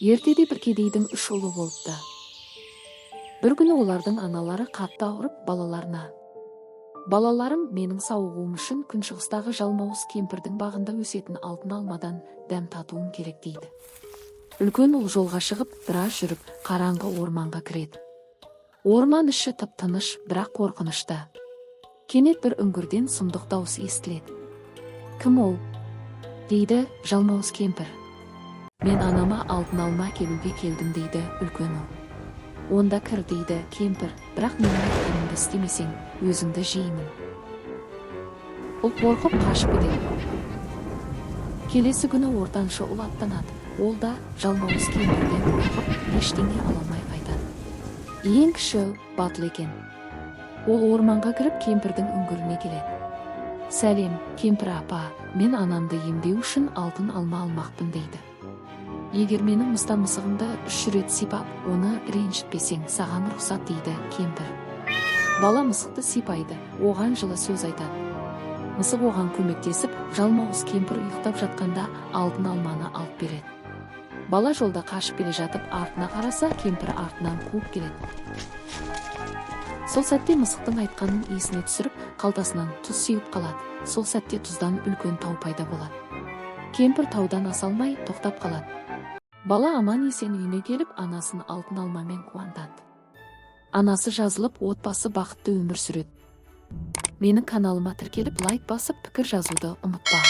Ертеде бір кедейдің 3 ұлы болыпты. Бір күні олардың аналары қатты ауырып балаларына: «Балаларым, менің сауығуым үшін күншығыстағы жалмауыз кемпірдің бағында өсетін алтын алмадан дәм татуым керек» дейді. Үлкен ұл жолға шығып, біраз жүріп, қараңғы орманға кіреді. Орман іші тып-тыныш, бірақ қорқынышты. Кенет бір үңгірден сұмдық дауыс естіледі. «Кім ол?» дейді жалмауыз кемпір. «Мен анама алтын алма келуге келдім» дейді үлкен ұл. «Онда кір» дейді кемпір, «бірақ менің айтқанымды істемесең, өзіңді жеймін». Ұл қорқып қашып кетеді. Келесі күні ортаншы ұл аттанады. Ол да жалмауыз кемпірден қорқып, ештеңе ала алмай қайтады. Ең кіші батыл екен. Ол орманға кіріп кемпірдің үңгіріне келеді. «Сәлем, кемпір апа, мен анамды емдеу үшін алтын алма алмақпын» дейді. «Егер менің мұстан-мысығымды 3 рет сипап, оны ренжітпесең, саған рұқсат» дейді кемпір. Бала мысықты сипайды, оған жылы сөз айтады. Мысық оған көмектесіп, жалмауыз кемпір ұйықтап жатқанда алтын алманы алып береді. Бала жолда қашып келе жатып, артына қараса, кемпір артынан қуып келеді. Сол сәтте мысықтың айтқанын есіне түсіріп, қалтасынан тұз сеуіп қалады. Сол сәтте тұздан үлкен тау пайда болады. Кемпір таудан аса алмай тоқтап қалады. Бала аман есен үйіне келіп, анасын алтын алмамен қуантады. Анасы жазылып, отбасы бақытты өмір сүреді. Менің каналыма тіркеліп, лайк басып, пікір жазуды ұмытпа.